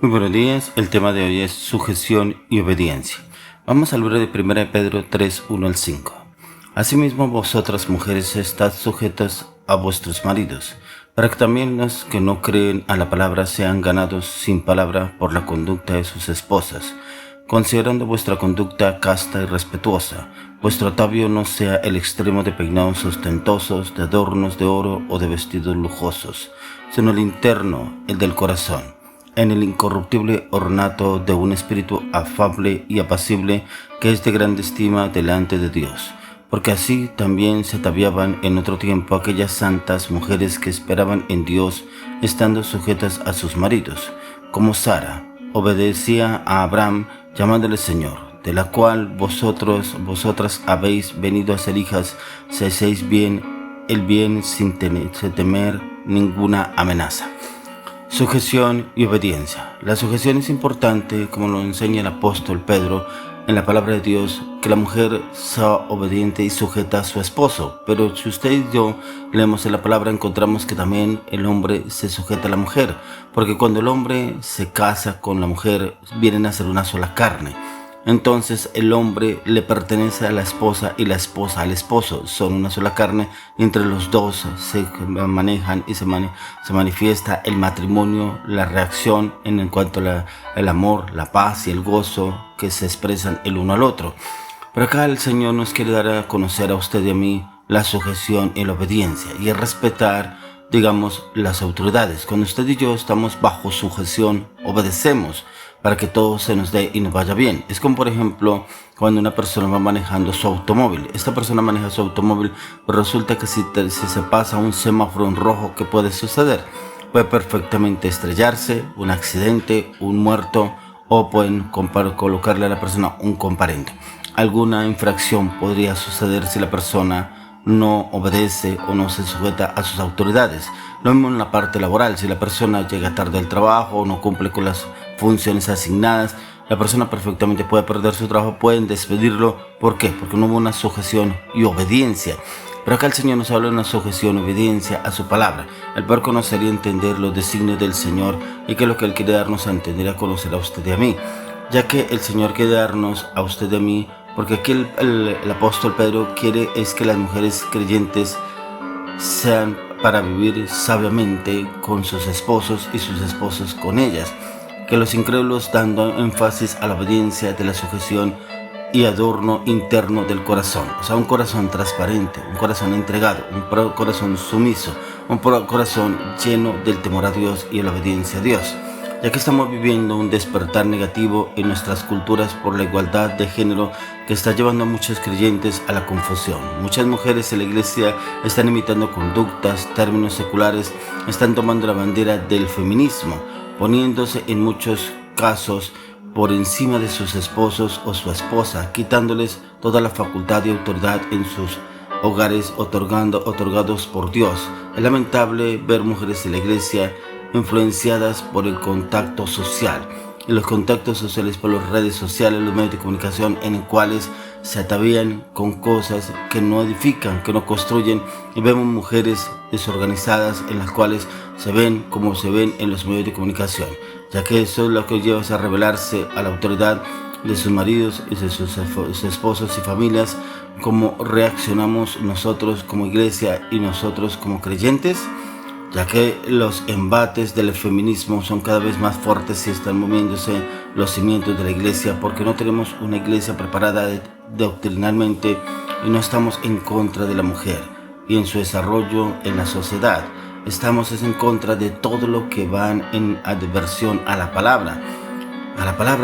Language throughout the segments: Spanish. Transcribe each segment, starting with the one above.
Muy buenos días, el tema de hoy es sujeción y obediencia. Vamos al libro de 1 de Pedro 3, 1 al 5. Asimismo vosotras mujeres estad sujetas a vuestros maridos, para que también los que no creen a la palabra sean ganados sin palabra por la conducta de sus esposas, considerando vuestra conducta casta y respetuosa. Vuestro atavío no sea el extremo de peinados ostentosos, de adornos de oro o de vestidos lujosos, sino el interno, el del corazón, en el incorruptible ornato de un espíritu afable y apacible que es de grande estima delante de Dios. Porque así también se ataviaban en otro tiempo aquellas santas mujeres que esperaban en Dios, estando sujetas a sus maridos, como Sara obedecía a Abraham llamándole Señor, de la cual vosotras habéis venido a ser hijas, si hacéis bien el bien sin temer ninguna amenaza. Sujeción y obediencia. La sujeción es importante, como lo enseña el apóstol Pedro en la palabra de Dios, que la mujer sea obediente y sujeta a su esposo. Pero si usted y yo leemos en la palabra, encontramos que también el hombre se sujeta a la mujer, porque cuando el hombre se casa con la mujer, vienen a ser una sola carne. Entonces el hombre le pertenece a la esposa y la esposa al esposo. Son una sola carne y entre los dos se manejan y se manifiesta el matrimonio, la reacción en cuanto al amor, la paz y el gozo que se expresan el uno al otro. Pero acá el Señor nos quiere dar a conocer a usted y a mí la sujeción y la obediencia y el respetar, digamos, las autoridades. Cuando usted y yo estamos bajo sujeción, obedecemos para que todo se nos dé y nos vaya bien. Es como, por ejemplo, cuando una persona va manejando su automóvil. Esta persona maneja su automóvil, pero resulta que si se pasa un semáforo en rojo, ¿qué puede suceder? Puede perfectamente estrellarse, un accidente, un muerto, o pueden colocarle a la persona un comparendo. Alguna infracción podría suceder si la persona no obedece o no se sujeta a sus autoridades. Lo mismo en la parte laboral. Si la persona llega tarde al trabajo o no cumple con las funciones asignadas, la persona perfectamente puede perder su trabajo, pueden despedirlo. ¿Por qué? Porque no hubo una sujeción y obediencia. Pero acá el Señor nos habla de una sujeción y obediencia a su palabra. El poder conocer y entender los designios del Señor y que es lo que Él quiere darnos a entender y a conocer a usted y a mí. Ya que el Señor quiere darnos a usted y a mí, porque aquí el apóstol Pedro quiere es que las mujeres creyentes sean para vivir sabiamente con sus esposos y sus esposos con ellas. Que los incrédulos dando énfasis a la obediencia de la sujeción y adorno interno del corazón. O sea, un corazón transparente, un corazón entregado, un corazón sumiso, un corazón lleno del temor a Dios y de la obediencia a Dios. Ya que estamos viviendo un despertar negativo en nuestras culturas por la igualdad de género que está llevando a muchos creyentes a la confusión. Muchas mujeres en la iglesia están imitando conductas, términos seculares, están tomando la bandera del feminismo, poniéndose en muchos casos por encima de sus esposos o su esposa, quitándoles toda la facultad y autoridad en sus hogares otorgados por Dios. Es lamentable ver mujeres en la iglesia influenciadas por el contacto social y los contactos sociales por las redes sociales, los medios de comunicación en los cuales se atavían con cosas que no edifican, que no construyen, y vemos mujeres desorganizadas en las cuales se ven como se ven en los medios de comunicación, ya que eso es lo que lleva a rebelarse a la autoridad de sus maridos y de sus esposos y familias. ¿Cómo reaccionamos nosotros como iglesia y nosotros como creyentes? Ya que los embates del feminismo son cada vez más fuertes y están moviéndose los cimientos de la iglesia, porque no tenemos una iglesia preparada doctrinalmente y no estamos en contra de la mujer y en su desarrollo en la sociedad. Estamos en contra de todo lo que van en adversión a la palabra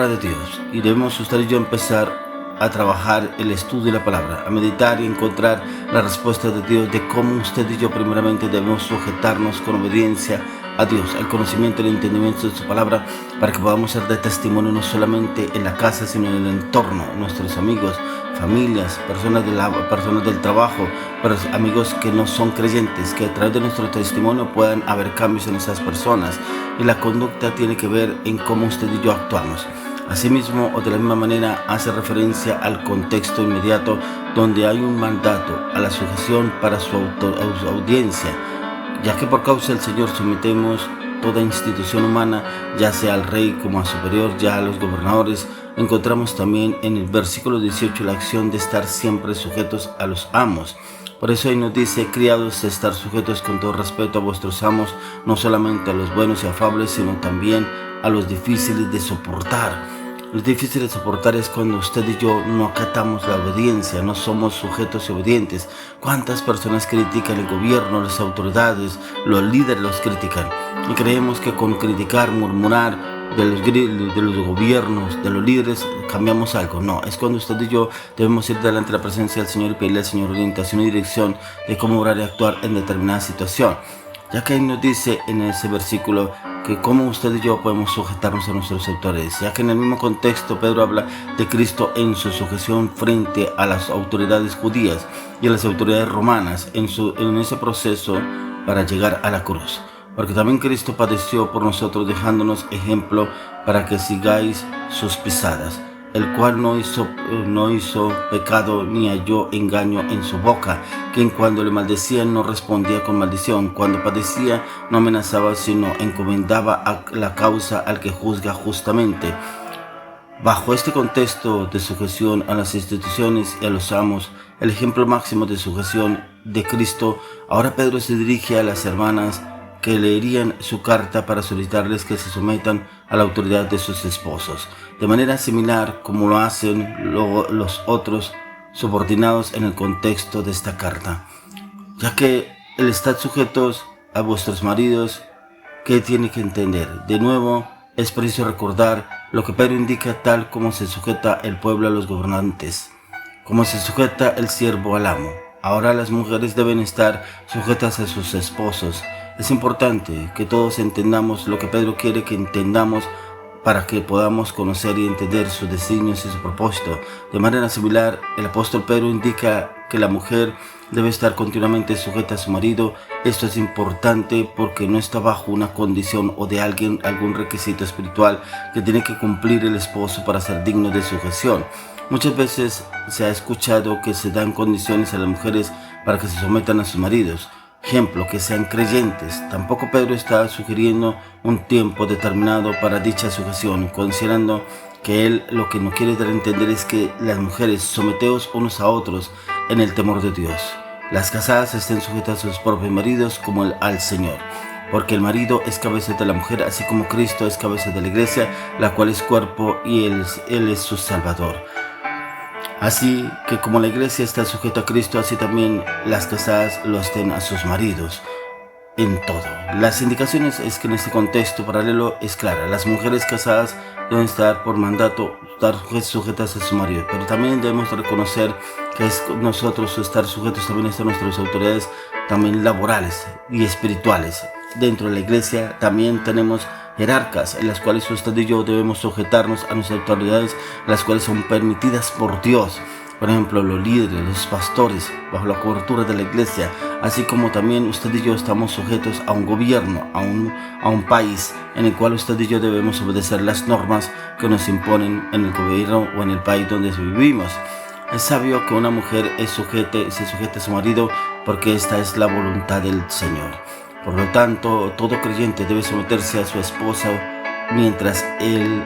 de Dios. Y debemos usted y yo empezar a trabajar el estudio de la palabra, a meditar y encontrar la respuesta de Dios de cómo usted y yo primeramente debemos sujetarnos con obediencia a Dios, al conocimiento y el entendimiento de su palabra, para que podamos ser de testimonio no solamente en la casa, sino en el entorno, nuestros amigos, familias, personas del trabajo, pero amigos que no son creyentes, que a través de nuestro testimonio puedan haber cambios en esas personas. Y la conducta tiene que ver en cómo usted y yo actuamos. Asimismo, o de la misma manera, hace referencia al contexto inmediato donde hay un mandato a la sujeción para su audiencia, ya que por causa del Señor sometemos toda institución humana, ya sea al rey como a superior, ya a los gobernadores. Encontramos también en el versículo 18 la acción de estar siempre sujetos a los amos. Por eso ahí nos dice: criados, estar sujetos con todo respeto a vuestros amos, no solamente a los buenos y afables, sino también a los difíciles de soportar. Lo difícil de soportar es cuando usted y yo no acatamos la obediencia, no somos sujetos y obedientes. ¿Cuántas personas critican el gobierno, las autoridades, los líderes los critican? Y creemos que con criticar, murmurar de los gobiernos, de los líderes, cambiamos algo. No, es cuando usted y yo debemos ir delante de la presencia del Señor y pedirle al Señor orientación y dirección de cómo orar y actuar en determinada situación. Ya que ahí nos dice en ese versículo que cómo usted y yo podemos sujetarnos a nuestros autores, ya que en el mismo contexto Pedro habla de Cristo en su sujeción frente a las autoridades judías y a las autoridades romanas en ese proceso para llegar a la cruz. Porque también Cristo padeció por nosotros, dejándonos ejemplo para que sigáis sus pisadas, el cual no hizo pecado ni halló engaño en su boca, quien cuando le maldecían no respondía con maldición, cuando padecía no amenazaba, sino encomendaba a la causa al que juzga justamente. Bajo este contexto de sujeción a las instituciones y a los amos, el ejemplo máximo de sujeción de Cristo, ahora Pedro se dirige a las hermanas que leerían su carta para solicitarles que se sometan a la autoridad de sus esposos, de manera similar como lo hacen los otros subordinados en el contexto de esta carta. Ya que el estar sujetos a vuestros maridos, ¿qué tiene que entender? De nuevo, es preciso recordar lo que Pedro indica, tal como se sujeta el pueblo a los gobernantes, como se sujeta el siervo al amo. Ahora las mujeres deben estar sujetas a sus esposos. Es importante que todos entendamos lo que Pedro quiere que entendamos para que podamos conocer y entender sus designios y su propósito. De manera similar, el apóstol Pedro indica que la mujer debe estar continuamente sujeta a su marido. Esto es importante porque no está bajo una condición o de algún requisito espiritual que tiene que cumplir el esposo para ser digno de sujeción. Muchas veces se ha escuchado que se dan condiciones a las mujeres para que se sometan a sus maridos. Ejemplo, que sean creyentes. Tampoco Pedro está sugiriendo un tiempo determinado para dicha sujeción, considerando que él lo que no quiere dar a entender es que las mujeres someteos unos a otros en el temor de Dios. Las casadas estén sujetas a sus propios maridos como al Señor, porque el marido es cabeza de la mujer, así como Cristo es cabeza de la iglesia, la cual es cuerpo y él es su Salvador. Así que como la iglesia está sujeta a Cristo, así también las casadas lo estén a sus maridos en todo. Las indicaciones es que en este contexto paralelo es clara. Las mujeres casadas deben estar por mandato, estar sujetas a su marido, pero también debemos reconocer que es nosotros estar sujetos también a nuestras autoridades también laborales y espirituales. Dentro de la iglesia también tenemos jerarcas en las cuales usted y yo debemos sujetarnos a nuestras autoridades, las cuales son permitidas por Dios. Por ejemplo, los líderes, los pastores, bajo la cobertura de la iglesia, así como también usted y yo estamos sujetos a un gobierno, a un país en el cual usted y yo debemos obedecer las normas que nos imponen en el gobierno o en el país donde vivimos. Es sabio que una mujer se sujete a su marido porque esta es la voluntad del Señor. Por lo tanto, todo creyente debe someterse a su esposa mientras él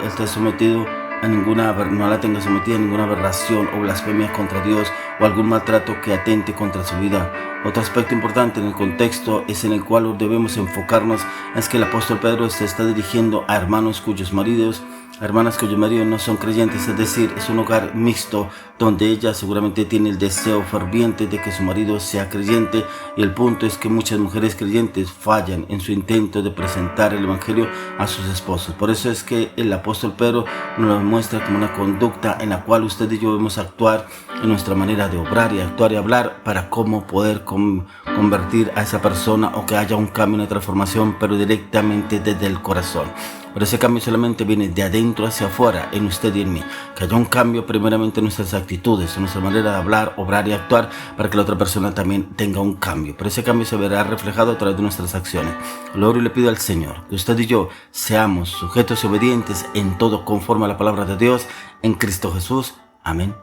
esté sometido a no la tenga sometida a ninguna aberración o blasfemia contra Dios o algún maltrato que atente contra su vida. Otro aspecto importante en el contexto es en el cual debemos enfocarnos es que el apóstol Pedro se está dirigiendo a hermanas cuyos maridos no son creyentes, es decir, es un hogar mixto donde ella seguramente tiene el deseo ferviente de que su marido sea creyente, y el punto es que muchas mujeres creyentes fallan en su intento de presentar el evangelio a sus esposos. Por eso es que el apóstol Pedro nos lo muestra como una conducta en la cual usted y yo debemos actuar en nuestra manera de obrar y actuar y hablar para cómo poder convertir a esa persona o que haya un cambio, una transformación, pero directamente desde el corazón. Pero ese cambio solamente viene de adentro hacia afuera, en usted y en mí. Que haya un cambio primeramente en nuestras actitudes, en nuestra manera de hablar, obrar y actuar, para que la otra persona también tenga un cambio. Pero ese cambio se verá reflejado a través de nuestras acciones. Lo oro y le pido al Señor que usted y yo seamos sujetos y obedientes en todo conforme a la palabra de Dios, en Cristo Jesús. Amén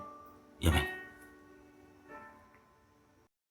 y amén.